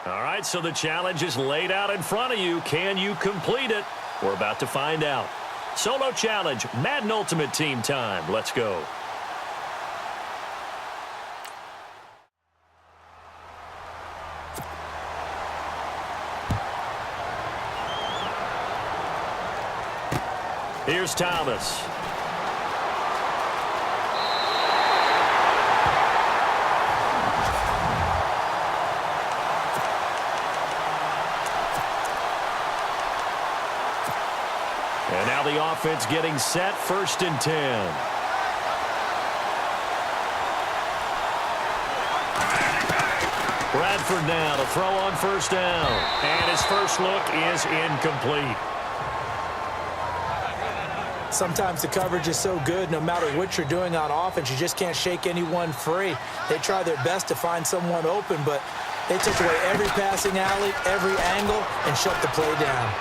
All right, so the challenge is laid out in front of you. Can you complete it? We're about to find out. Solo challenge, Madden Ultimate Team time. Let's go. Here's Thomas. And now the offense getting set, 1st and 10. Bradford now to throw on 1st down. And his first look is incomplete. Sometimes the coverage is so good, no matter what you're doing on offense, you just can't shake anyone free. They try their best to find someone open, but they took away every passing alley, every angle, and shut the play down.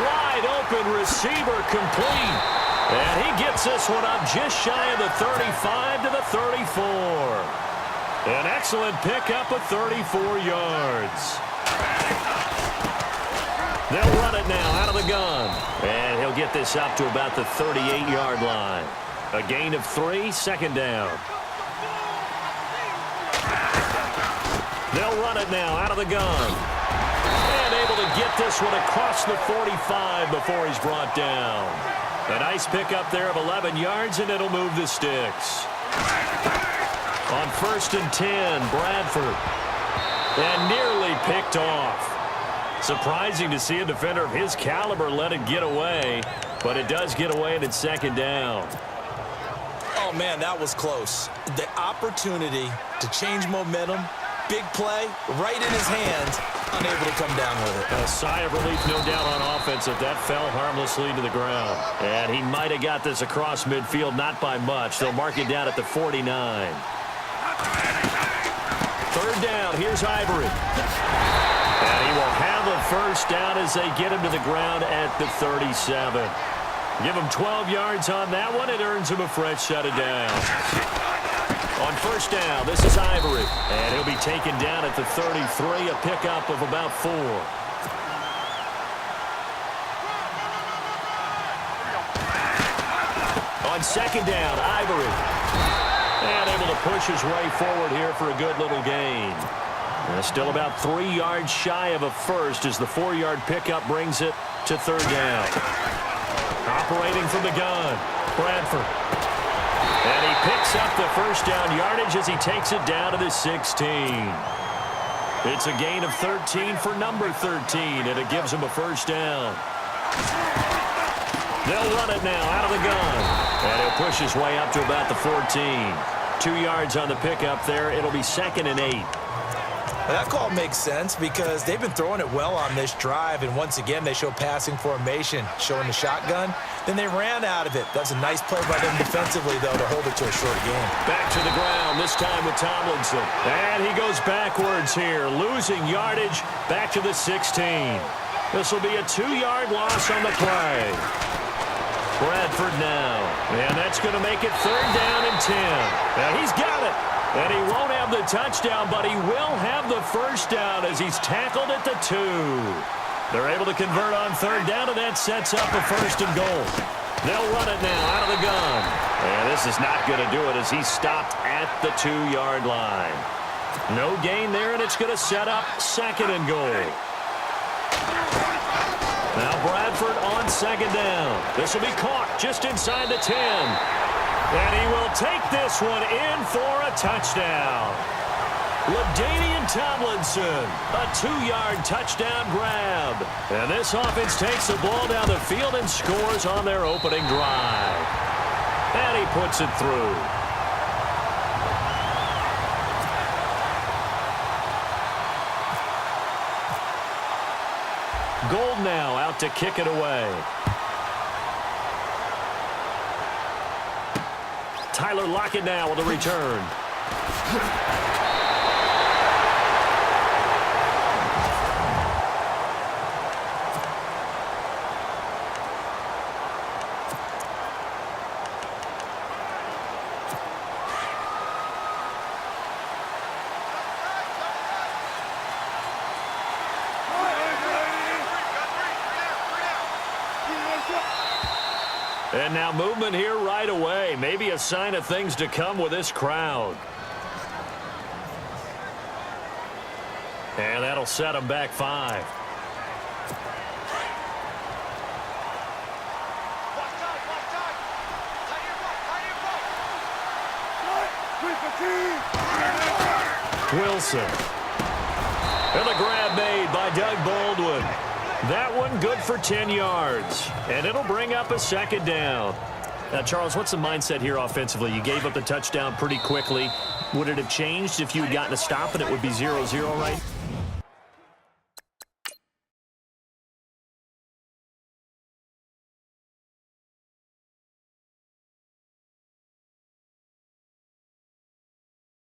Wide open receiver complete. And he gets this one up just shy of the 35 to the 34. An excellent pickup of 34 yards. They'll run it now out of the gun. And he'll get this up to about the 38-yard line. A gain of 3, 2nd down. They'll run it now out of the gun. And able to get this one across the 45 before he's brought down. A nice pickup there of 11 yards, and it'll move the sticks. On 1st and 10, Bradford. And nearly picked off. Surprising to see a defender of his caliber let it get away, but it does get away and it's 2nd down. Oh, man, that was close. The opportunity to change momentum, big play, right in his hands, unable to come down with it. A sigh of relief, no doubt, on offense if that fell harmlessly to the ground. And he might have got this across midfield, not by much. They'll mark it down at the 49. 3rd down, here's Ivory. And he will have a 1st down as they get him to the ground at the 37. Give him 12 yards on that one. It earns him a fresh set of downs. On 1st down, this is Ivory. And he'll be taken down at the 33, a pickup of about 4. On 2nd down, Ivory. And able to push his way forward here for a good little gain. Still about 3 yards shy of a 1st as the 4-yard pickup brings it to 3rd down. Operating from the gun, Bradford. And he picks up the 1st down yardage as he takes it down to the 16. It's a gain of 13 for number 13, and it gives him a 1st down. They'll run it now out of the gun. And he'll push his way up to about the 14. 2 yards on the pickup there. It'll be 2nd and 8. That call makes sense because they've been throwing it well on this drive, and once again they show passing formation, showing the shotgun. Then they ran out of it. That's a nice play by them defensively, though, to hold it to a short game. Back to the ground, this time with Tomlinson. And he goes backwards here, losing yardage back to the 16. This will be a 2-yard loss on the play. Bradford now, and that's going to make it 3rd down and 10. Now he's got it. And he won't have the touchdown, but he will have the 1st down as he's tackled at the 2. They're able to convert on 3rd down, and that sets up a 1st and goal. They'll run it now out of the gun. And this is not going to do it as he's stopped at the 2-yard line. No gain there, and it's going to set up 2nd and goal. Now Bradford on 2nd down. This will be caught just inside the 10. And he will take this one in for a touchdown. LaDainian Tomlinson, a 2-yard touchdown grab. And this offense takes the ball down the field and scores on their opening drive. And he puts it through. Gold now out to kick it away. Tyler Lockett now with a return. And now movement here right away. Maybe a sign of things to come with this crowd. And that'll set them back 5. Wilson. And the grab made by Doug Baldwin. That one good for 10 yards. And it'll bring up a second down. Now, Charles, what's the mindset here offensively? You gave up the touchdown pretty quickly. Would it have changed if you had gotten a stop and it would be 0-0, right?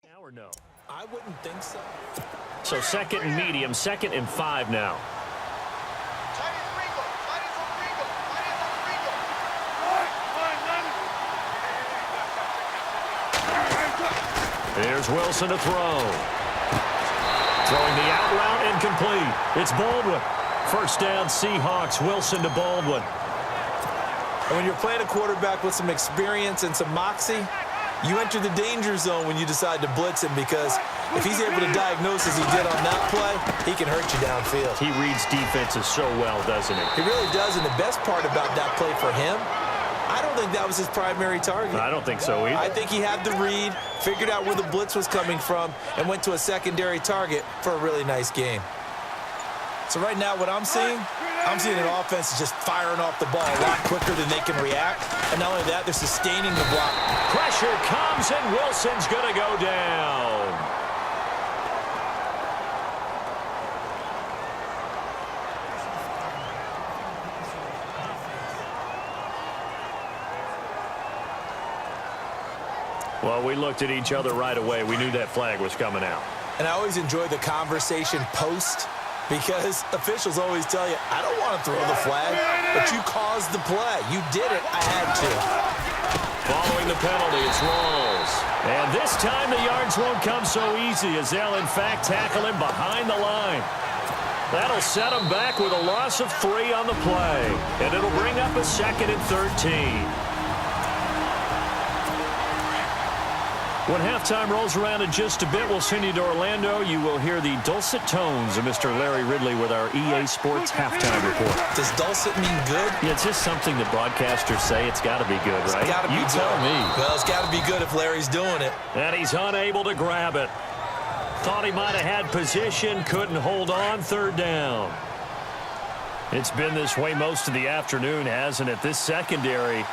Now or no? I wouldn't think so. So second and medium, 2nd and 5 now. Here's Wilson to throw. Throwing the out route incomplete. It's Baldwin. First down, Seahawks. Wilson to Baldwin. And when you're playing a quarterback with some experience and some moxie, you enter the danger zone when you decide to blitz him, because if he's able to diagnose as he did on that play, he can hurt you downfield. He reads defenses so well, doesn't he? He really does, and the best part about that play for him, I don't think that was his primary target. I don't think so either. I think he had the read, figured out where the blitz was coming from, and went to a secondary target for a really nice game. So right now what I'm seeing an offense is just firing off the ball a lot quicker than they can react. And not only that, they're sustaining the block. Pressure comes, and Wilson's going to go down. Well, we looked at each other right away. We knew that flag was coming out. And I always enjoy the conversation post, because officials always tell you, I don't want to throw the flag, but you caused the play. You did it. I had to. Following the penalty, it's Rawls. And this time the yards won't come so easy, as they'll, in fact, tackle him behind the line. That'll set him back with a loss of 3 on the play. And it'll bring up a 2nd and 13. When halftime rolls around in just a bit, we'll send you to Orlando. You will hear the dulcet tones of Mr. Larry Ridley with our EA Sports halftime report. Does dulcet mean good? Yeah, it's just something that broadcasters say. It's got to be good, right? It's got to be good. You tell me. Well, it's got to be good if Larry's doing it. And he's unable to grab it. Thought he might have had position, couldn't hold on, 3rd down. It's been this way most of the afternoon, hasn't it? This secondary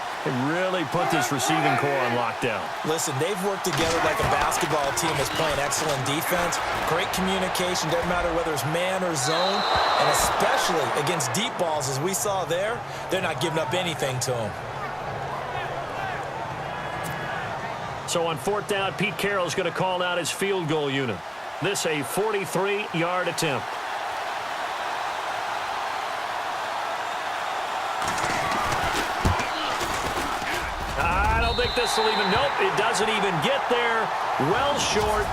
really put this receiving core on lockdown. Listen, they've worked together like a basketball team that's playing excellent defense. Great communication, doesn't matter whether it's man or zone. And especially against deep balls, as we saw there, they're not giving up anything to them. So on 4th down, Pete Carroll's going to call out his field goal unit. This a 43-yard attempt. I don't think this will even, nope, it doesn't even get there. Well short.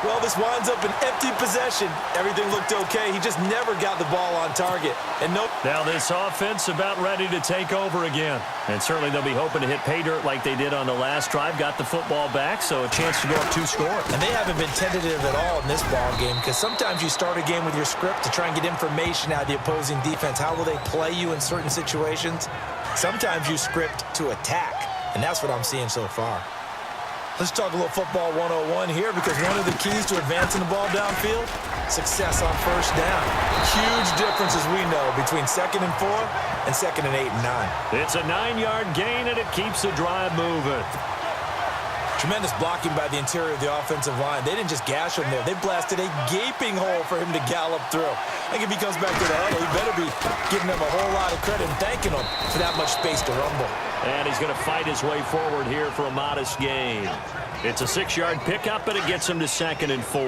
Well, this winds up an empty possession. Everything looked okay. He just never got the ball on target. And nope. Now this offense about ready to take over again. And certainly they'll be hoping to hit pay dirt like they did on the last drive. Got the football back, so a chance to go up 2 scores. And they haven't been tentative at all in this ball game, because sometimes you start a game with your script to try and get information out of the opposing defense. How will they play you in certain situations? Sometimes you script to attack, and that's what I'm seeing so far. Let's talk a little football 101 here, because one of the keys to advancing the ball downfield, success on 1st down. Huge difference, as we know, between 2nd and 4 and 2nd and 8 and 9. It's a 9-yard gain, and it keeps the drive moving. Tremendous blocking by the interior of the offensive line. They didn't just gash him there. They blasted a gaping hole for him to gallop through. I think if he comes back to the huddle, he better be giving them a whole lot of credit and thanking them for that much space to rumble. And he's going to fight his way forward here for a modest gain. It's a 6-yard pickup, and it gets him to 2nd and 4.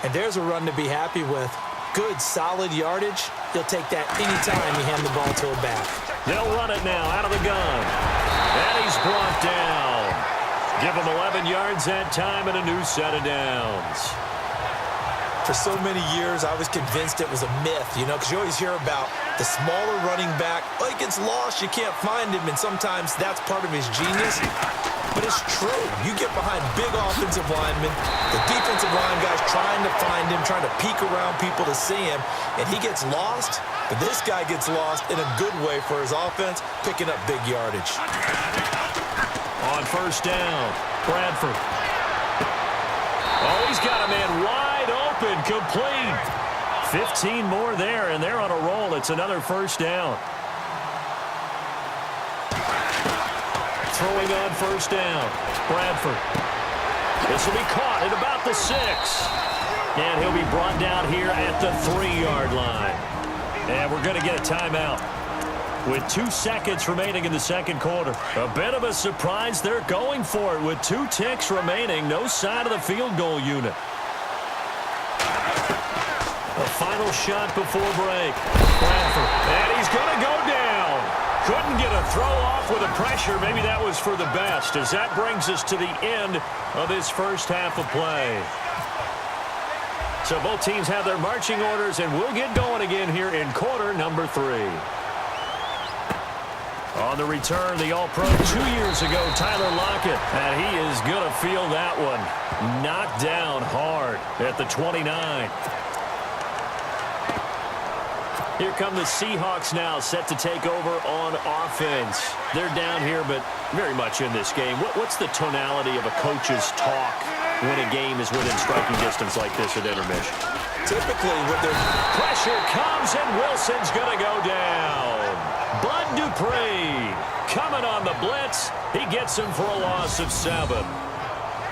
And there's a run to be happy with. Good, solid yardage. He'll take that anytime you hand the ball to a back. They'll run it now out of the gun. And he's brought down. Give him 11 yards that time and a new set of downs. For so many years, I was convinced it was a myth, because you always hear about the smaller running back. Oh, he gets lost, you can't find him, and sometimes that's part of his genius. But it's true. You get behind big offensive linemen, the defensive line guys trying to find him, trying to peek around people to see him, and he gets lost. But this guy gets lost in a good way for his offense, picking up big yardage. On first down, Bradford. Oh, he's got a man wide open, complete. 15 more there, and they're on a roll. It's another first down. Throwing on first down, Bradford. This will be caught at about the 6. And he'll be brought down here at the 3-yard line. And we're going to get a timeout. With 2 seconds remaining in the second quarter. A bit of a surprise. They're going for it with 2 ticks remaining. No sign of the field goal unit. A final shot before break. Bradford. And he's going to go down. Couldn't get a throw off with the pressure. Maybe that was for the best, as that brings us to the end of this first half of play. So both teams have their marching orders, and we'll get going again here in quarter number 3. On the return, the All-Pro 2 years ago, Tyler Lockett. And he is going to feel that one. Knocked down hard at the 29. Here come the Seahawks now, set to take over on offense. They're down here, but very much in this game. What's the tonality of a coach's talk when a game is within striking distance like this at intermission? Typically, with their pressure comes, and Wilson's going to go down. Bud Dupree coming on the blitz. He gets him for a loss of 7.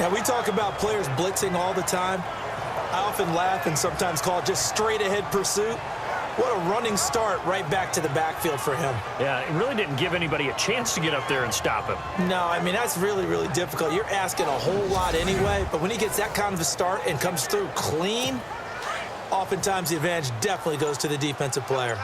Now, we talk about players blitzing all the time. I often laugh and sometimes call it just straight-ahead pursuit. What a running start right back to the backfield for him. Yeah, it really didn't give anybody a chance to get up there and stop him. No, I mean, that's really, really difficult. You're asking a whole lot anyway, but when he gets that kind of a start and comes through clean, oftentimes the advantage definitely goes to the defensive player.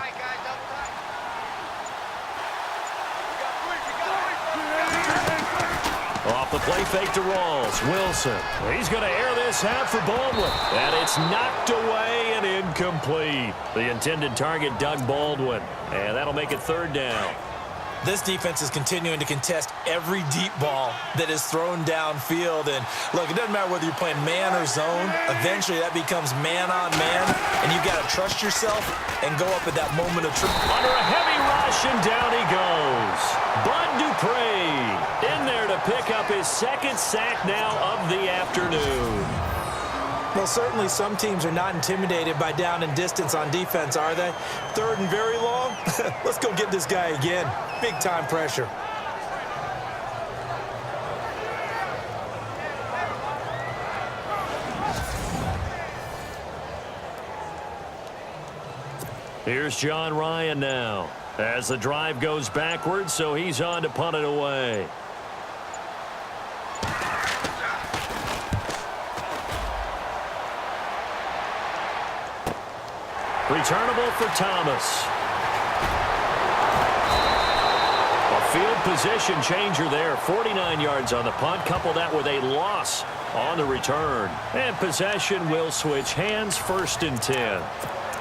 Off the play fake to Rawls. Wilson. He's going to air this out for Baldwin. And it's knocked away and incomplete. The intended target, Doug Baldwin. And that'll make it 3rd down. This defense is continuing to contest every deep ball that is thrown downfield. And, look, it doesn't matter whether you're playing man or zone. Eventually, that becomes man-on-man. And you've got to trust yourself and go up at that moment of truth. Under a heavy rush, and down he goes. Bud Dupree in there to pick up his 2nd sack now of the afternoon. Well, certainly some teams are not intimidated by down and distance on defense, are they? 3rd and very long? Let's go get this guy again. Big-time pressure. Here's John Ryan now. As the drive goes backwards, so he's on to punt it away. Returnable for Thomas. A field position changer there. 49 yards on the punt. Couple that with a loss on the return. And possession will switch hands, 1st and 10.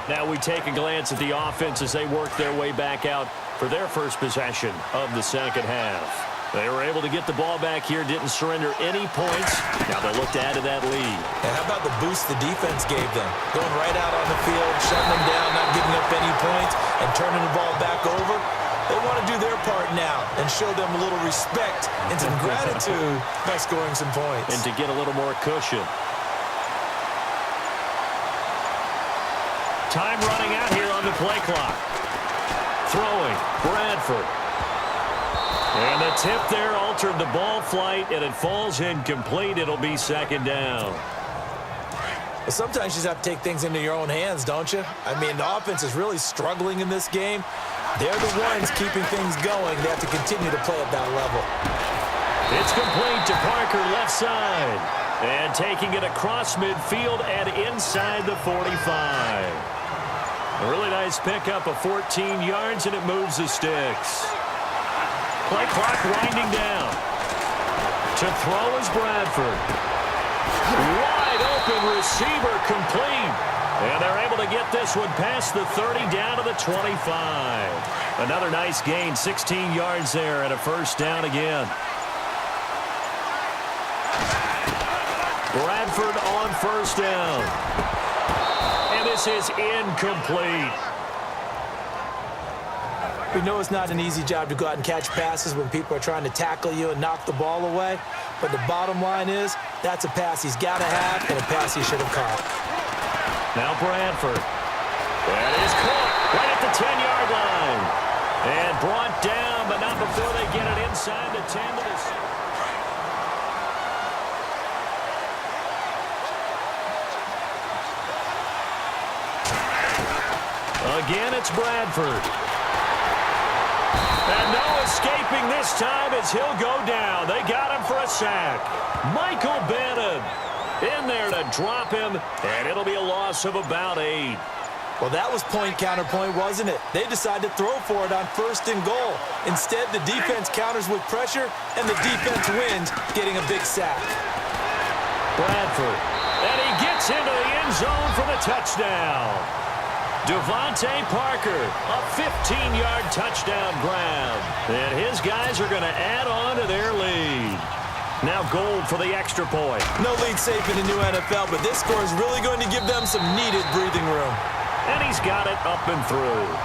Now we take a glance at the offense as they work their way back out for their first possession of the second half. They were able to get the ball back here, didn't surrender any points. Now they'll look to add to that lead. And how about the boost the defense gave them? Going right out on the field, shutting them down, not giving up any points, and turning the ball back over. They want to do their part now and show them a little respect and some gratitude by scoring some points. And to get a little more cushion. Time running out here on the play clock. Throwing, Bradford. And the tip there altered the ball flight, and it falls incomplete. It'll be 2nd down. Well, sometimes you just have to take things into your own hands, don't you? I mean, the offense is really struggling in this game. They're the ones keeping things going. They have to continue to play at that level. It's complete to Parker, left side. And taking it across midfield and inside the 45. A really nice pickup of 14 yards, and it moves the sticks. Play clock winding down. To throw is Bradford. Wide Wide open receiver complete. And they're able to get this one past the 30 down to the 25. Another nice gain, 16 yards there and a first down again. Bradford on first down. And this is incomplete. We know it's not an easy job to go out and catch passes when people are trying to tackle you and knock the ball away. But the bottom line is, that's a pass he's got to have and a pass he should have caught. Now Bradford. That is caught right at the 10-yard line. And brought down, but not before they get it inside the 10 to the 6. Again, it's Bradford. And no escaping this time as he'll go down. They got him for a sack. Michael Bannon in there to drop him, and it'll be a loss of about 8. Well, that was point counterpoint, wasn't it? They decided to throw for it on first and goal. Instead, the defense counters with pressure, and the defense wins, getting a big sack. Bradford, and he gets into the end zone for the touchdown. Devontae Parker, a 15-yard touchdown grab. And his guys are going to add on to their lead. Now Gold for the extra point. No lead safe in the new NFL, but this score is really going to give them some needed breathing room. And he's got it up and through.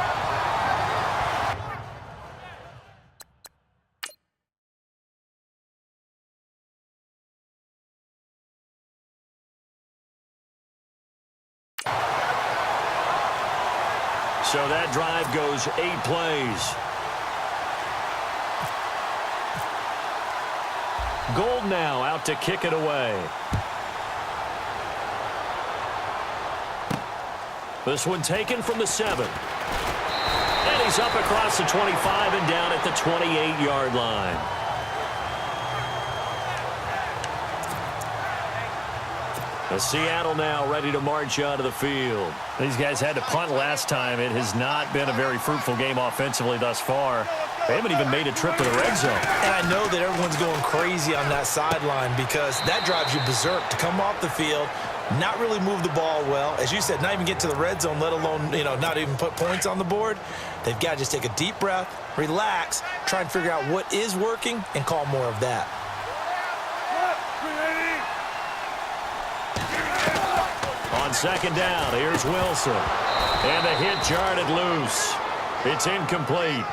So that drive goes 8 plays. Gold now out to kick it away. This one taken from the 7. And he's up across the 25 and down at the 28-yard line. Seattle now ready to march out of the field. These guys had to punt last time. It has not been a very fruitful game offensively thus far. They haven't even made a trip to the red zone. And I know that everyone's going crazy on that sideline because that drives you berserk to come off the field, not really move the ball well. As you said, not even get to the red zone, let alone, not even put points on the board. They've got to just take a deep breath, relax, try and figure out what is working, and call more of that. On second down, here's Wilson. And the hit jarred loose. It's incomplete.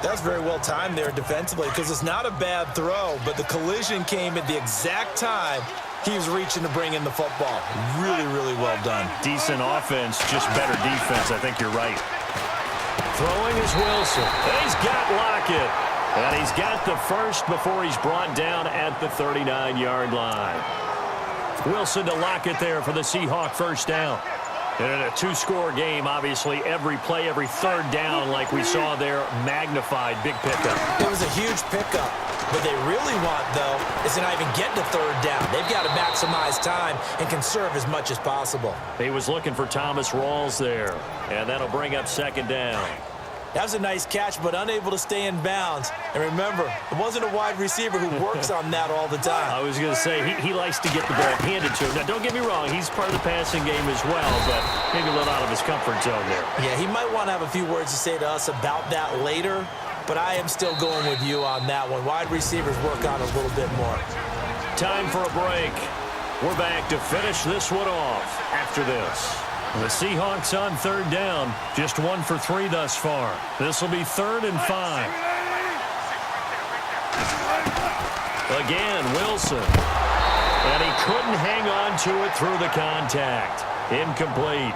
That's very well timed there defensively because it's not a bad throw, but the collision came at the exact time he was reaching to bring in the football. Really, really well done. Decent offense, just better defense. I think you're right. Throwing is Wilson. And he's got Lockett. And he's got the first before he's brought down at the 39-yard line. Wilson to Lockett there for the Seahawk first down. And in a 2-score game, obviously, every play, every third down, like we saw there, magnified, big pickup. It was a huge pickup. What they really want, though, is to not even get to third down. They've got to maximize time and conserve as much as possible. He was looking for Thomas Rawls there, and that'll bring up second down. That was a nice catch, but unable to stay in bounds. And remember, it wasn't a wide receiver who works on that all the time. I was going to say, he likes to get the ball handed to him. Now, don't get me wrong, he's part of the passing game as well, but maybe a little out of his comfort zone there. Yeah, he might want to have a few words to say to us about that later, but I am still going with you on that one. Wide receivers work on a little bit more. Time for a break. We're back to finish this one off after this. The Seahawks on third down, just 1 for 3 thus far. This will be 3rd and 5. Again, Wilson. And he couldn't hang on to it through the contact. Incomplete.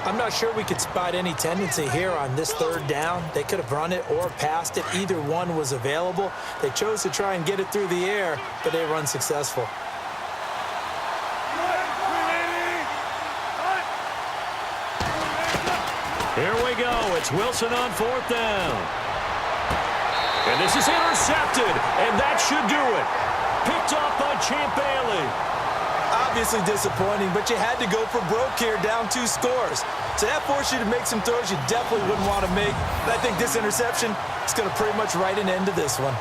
I'm not sure we could spot any tendency here on this third down. They could have run it or passed it. Either one was available. They chose to try and get it through the air, but they were unsuccessful. Here we go. It's Wilson on 4th down. And this is intercepted, and that should do it. Picked off by Champ Bailey. Obviously disappointing, but you had to go for broke here, down 2 scores. So that forced you to make some throws you definitely wouldn't want to make. But I think this interception is going to pretty much write an end to this one.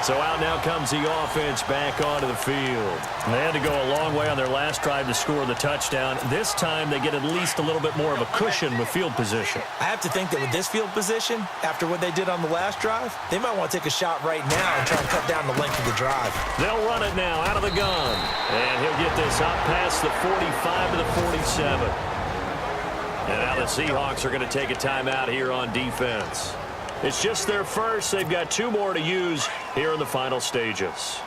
So out now comes the offense back onto the field. They had to go a long way on their last drive to score the touchdown. This time they get at least a little bit more of a cushion with field position. I have to think that with this field position, after what they did on the last drive, they might want to take a shot right now and try and cut down the length of the drive. They'll run it now out of the gun. And he'll get this up past the 45 to the 47. And now the Seahawks are going to take a timeout here on defense. It's just their first. They've got 2 more to use here in the final stages.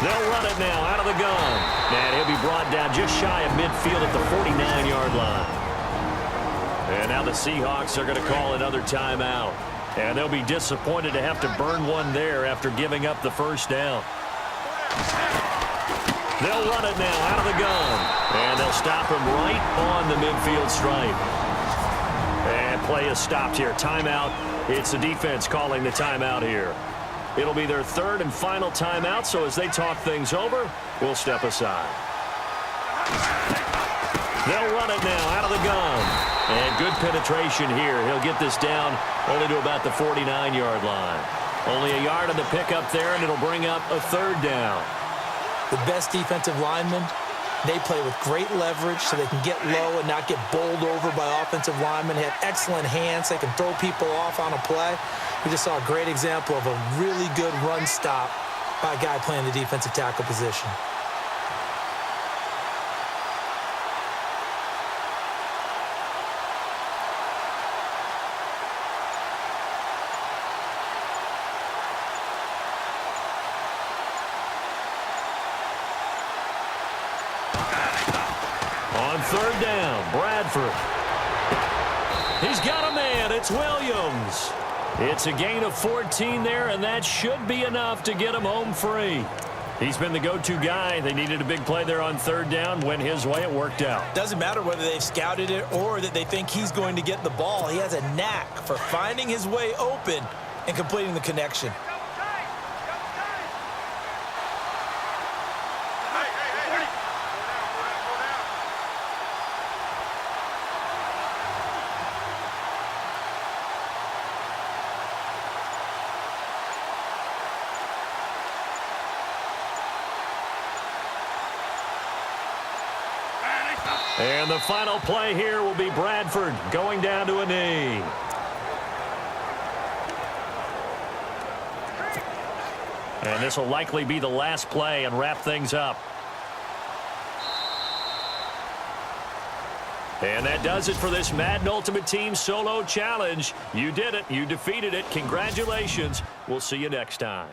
They'll run it now out of the gun. And he'll be brought down just shy of midfield at the 49-yard line. And now the Seahawks are going to call another timeout. And they'll be disappointed to have to burn one there after giving up the first down. They'll run it now out of the gun. And they'll stop him right on the midfield stripe. And play is stopped here. Timeout. It's the defense calling the timeout here. It'll be their 3rd and final timeout, so as they talk things over, we'll step aside. They'll run it now out of the gun. And good penetration here. He'll get this down only to about the 49-yard line. Only a yard on the pickup there, and it'll bring up a 3rd down. The best defensive linemen, they play with great leverage so they can get low and not get bowled over by offensive linemen. They have excellent hands. They can throw people off on a play. We just saw a great example of a really good run stop by a guy playing the defensive tackle position. On 3rd down, Bradford. He's got a man. It's Williams. It's a gain of 14 there, and that should be enough to get him home free. He's been the go-to guy. They needed a big play there on 3rd down. Went his way. It worked out. Doesn't matter whether they've scouted it or that they think he's going to get the ball. He has a knack for finding his way open and completing the connection. And the final play here will be Bradford going down to a knee. And this will likely be the last play and wrap things up. And that does it for this Madden Ultimate Team Solo Challenge. You did it. You defeated it. Congratulations. We'll see you next time.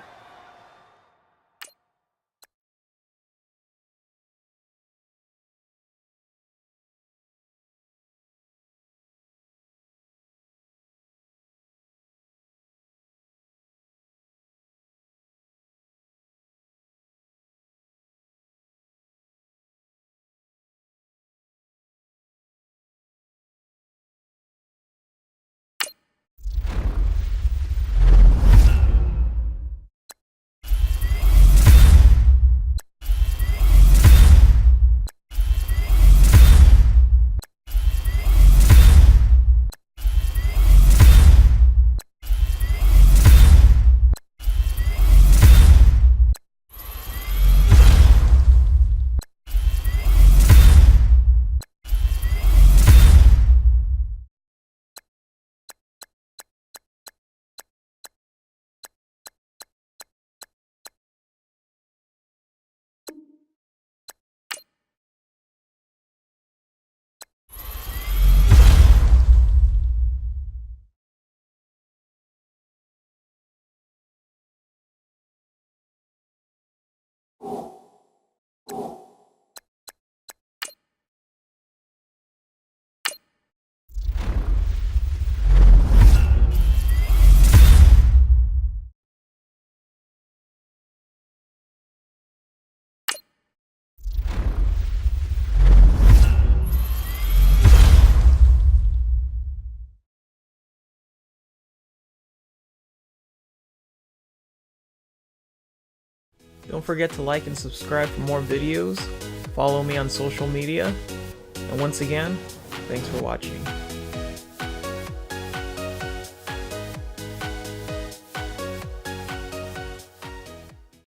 Don't forget to like and subscribe for more videos. Follow me on social media. And once again, thanks for watching.